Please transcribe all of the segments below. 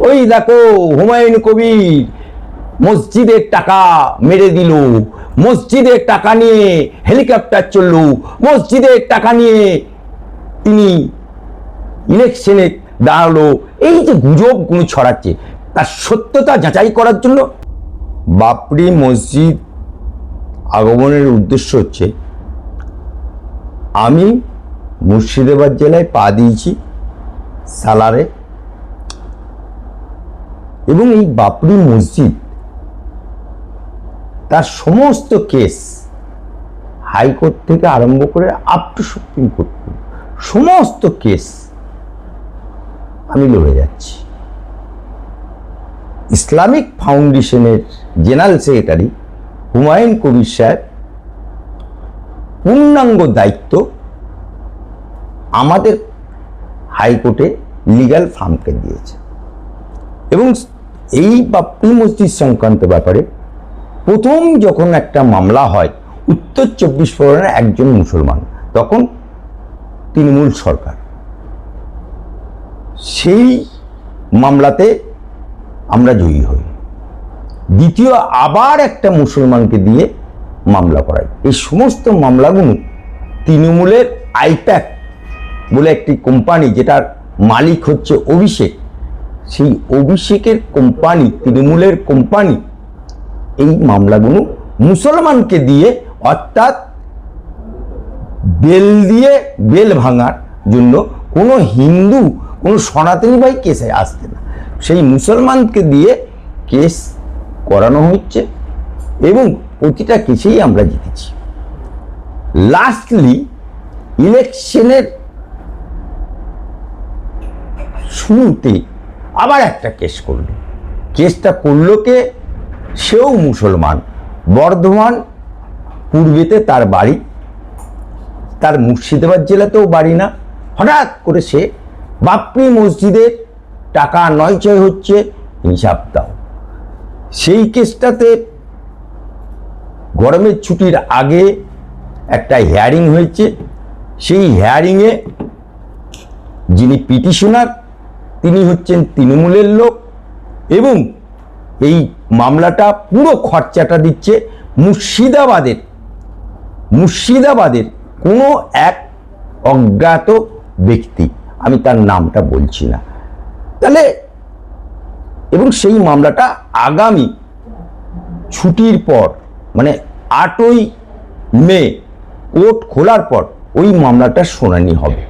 ওই দেখো হুমায়ুন কবির মসজিদের টাকা মেরে দিল, মসজিদের টাকা নিয়ে হেলিকপ্টার চললো, মসজিদের টাকা নিয়ে তিনি ইলেকশনে দাঁড়ালো। এই যে গুজবগুলো ছড়াচ্ছে তার সত্যতা যাচাই করার জন্য বাবরি মসজিদ আগমনের উদ্দেশ্য হচ্ছে, আমি মুর্শিদাবাদ জেলায় পা দিয়েছি সালারে, এবং এই বাবরি মসজিদ তার সমস্ত কেস হাইকোর্ট থেকে আরম্ভ করে আপ টু সুপ্রিম কোর্ট সমস্ত কেস আমি লড়ে যাচ্ছি। ইসলামিক ফাউন্ডেশনের জেনারেল সেক্রেটারি হুমায়ুন কবির সাহেব পূর্ণাঙ্গ দায়িত্ব আমাদের হাইকোর্টে লিগ্যাল ফার্মকে দিয়েছে, এবং এই বাবরি মসজিদ সংক্রান্ত ব্যাপারে প্রথম যখন একটা মামলা হয় উত্তর 24 পরগনার একজন মুসলমান, তখন তৃণমূল সরকার, সেই মামলাতে আমরা জয়ী হই। দ্বিতীয় আবার একটা মুসলমানকে দিয়ে মামলা করাই। এই সমস্ত মামলাগুলো তৃণমূলের আইপ্যাক বলে একটি কোম্পানি, যেটার মালিক হচ্ছে অভিষেক, সেই অভিষেকের কোম্পানি, তৃণমূলের কোম্পানি এই মামলাগুলো মুসলমানকে দিয়ে, অর্থাৎ বেল দিয়ে বেল ভাঙার জন্য কোনো হিন্দু, কোনো সনাতনী ভাই কেসে আসতে না, সেই মুসলমানকে দিয়ে কেস করানো হচ্ছে, এবং প্রতিটা কেসেই আমরা জিতেছি। লাস্টলি ইলেকশনের শুরুতে আবার একটা কেস করলো। কেসটা করলো কে? সেও মুসলমান, বর্ধমান পূর্বেতে তার বাড়ি, তার মুর্শিদাবাদ জেলাতেও বাড়ি না। হঠাৎ করে সে বাবরি মসজিদের টাকা নয়চয় হচ্ছে, হিসাব দাও। সেই কেসটাতে গরমের ছুটির আগে একটা হিয়ারিং হয়েছে। সেই হিয়ারিংয়ে যিনি পিটিশনার তিনি হচ্ছেন তৃণমূলের লোক, এবং এই মামলাটা পুরো খরচাটা দিচ্ছে মুর্শিদাবাদের কোনো এক অজ্ঞাত ব্যক্তি, আমি তার নামটা বলছি না। তাহলে এবং সেই মামলাটা আগামী ছুটির পর, মানে 8ই মে কোর্ট খোলার পর ওই মামলাটার শুনানি হবে।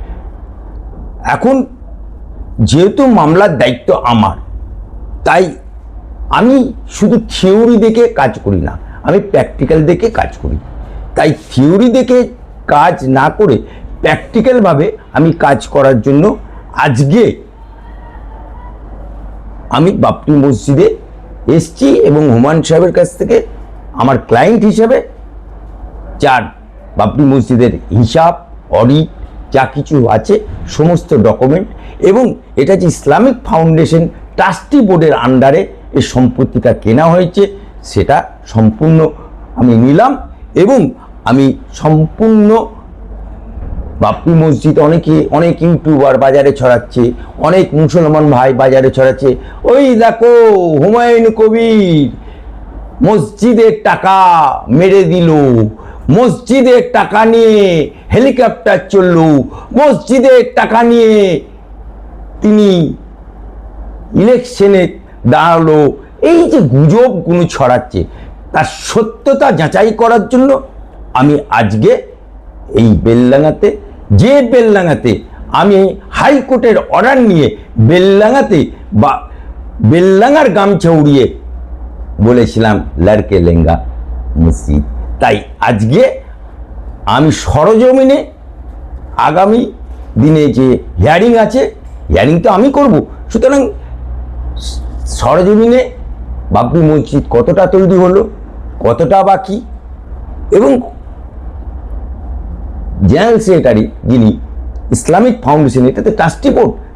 এখন যেহেতু মামলার দায়িত্ব আমার, তাই আমি শুধু থিওরি দেখে কাজ করি না, আমি প্র্যাকটিক্যাল দেখে কাজ করি। তাই থিওরি দেখে কাজ না করে প্র্যাকটিক্যালভাবে আমি কাজ করার জন্য আজকে আমি বাবরি মসজিদে এসছি, এবং হুমায়ুন সাহেবের কাছ থেকে আমার ক্লায়েন্ট হিসেবে যার বাবরি মসজিদের হিসাব, অডিট যা কিছু আছে সমস্ত ডকুমেন্ট, এবং এটা যে ইসলামিক ফাউন্ডেশন ট্রাস্টি বোর্ডের আন্ডারে এই সম্পত্তিটা কেনা হয়েছে সেটা সম্পূর্ণ আমি নিলাম। এবং আমি সম্পূর্ণ বাবরি মসজিদ অনেক ইউটিউবার বাজারে ছড়াচ্ছে, অনেক মুসলমান ভাই বাজারে ছড়াচ্ছে, ওই দেখো হুমায়ুন কবির মসজিদের টাকা মেরে দিল, মসজিদের টাকা নিয়ে হেলিকপ্টার চললো, মসজিদের টাকা নিয়ে তিনি ইলেকশনে দাঁড়ালো। এই যে গুজবগুলো ছড়াচ্ছে তার সত্যতা যাচাই করার জন্য আমি আজকে এই বেলডাঙাতে, যে বেলডাঙাতে আমি হাইকোর্টের অর্ডার নিয়ে বেলডাঙাতে বা বেলডাঙার গামছা উড়িয়ে বলেছিলাম লড়কে লেঙ্গা মসজিদ, তাই আজকে আমি সরজমিনে আগামী দিনে যে হিয়ারিং আছে, হিয়ারিং তো আমি করব, সুতরাং সরজমিনে বাবরি মসজিদ কতটা তৈরি হলো, কতটা বাকি, এবং জেনারেল সেক্রেটারি যিনি ইসলামিক ফাউন্ডেশন, এটাতে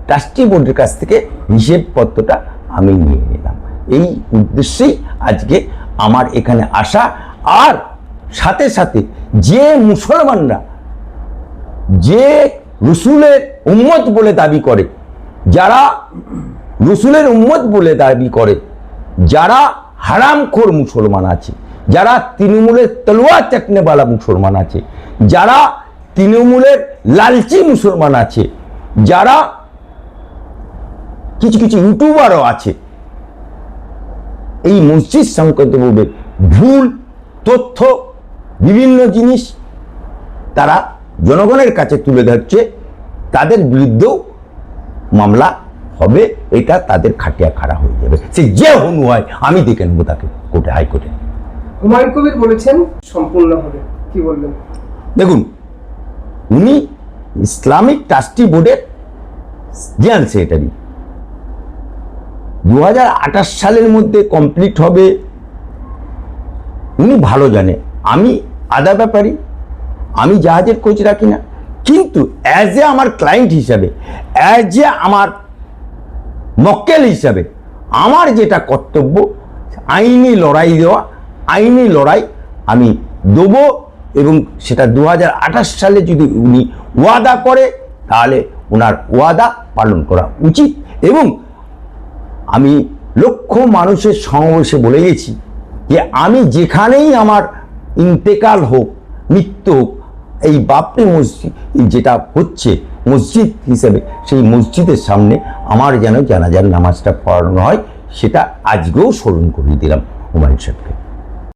ট্রাস্টি বোর্ডের কাছ থেকে হিসেবপত্রটা আমি নিয়ে নিলাম। এই উদ্দেশ্যেই আজকে আমার এখানে আসা। আর সাথে সাথে যে মুসলমানরা যে রসুলের উম্মত বলে দাবি করে, যারা রসুলের উম্মত বলে দাবি করে যারা হারামখোর মুসলমান আছে, যারা তৃণমূলের তলোয়ার চাটনেওয়ালা মুসলমান আছে, যারা তৃণমূলের লালচি মুসলমান আছে, যারা কিছু কিছু ইউটিউবারও আছে, এই মসজিদ সংক্রান্তভাবে ভুল তথ্য বিভিন্ন জিনিস তারা জনগণের কাছে তুলে ধরছে, তাদের বিরুদ্ধেও মামলা হবে। এটা তাদের খাটিয়া খাড়া হয়ে যাবে, সে যে হনু হয় আমি দেখে নেবো তাকে কোর্টে, হাইকোর্টে। হুমায়ুন কবির বলেছেন সম্পূর্ণ হবে, কি বলবেন? দেখুন, উনি ইসলামিক ট্রাস্টি বোর্ডের জেনারেল সেক্রেটারি। 2028 সালের মধ্যে কমপ্লিট হবে উনি ভালো জানে। আমি আদা ব্যাপারী, আমি জাহাজের কোচ রাখি না, কিন্তু অ্যাজ এ আমার ক্লায়েন্ট হিসাবে, অ্যাজ এ আমার মক্কেল হিসাবে আমার যেটা কর্তব্য আইনি লড়াই দেওয়া, আইনি লড়াই আমি দেবো। এবং সেটা 2028 সালে যদি উনি ওয়াদা করে তাহলে ওনার ওয়াদা পালন করা উচিত। এবং আমি লক্ষ মানুষের সমাবেশে বলে গেছি যে আমি যেখানেই আমার ইন্তেকাল হোক, মৃত্যু হোক, এই বাবরি মসজিদ যেটা হচ্ছে মসজিদ হিসেবে, সেই মসজিদের সামনে আমার যেন জানাজার নামাজটা পড়ানো হয়, সেটা আজকেও স্মরণ করিয়ে দিলাম হুমায়ুন সাহেবকে।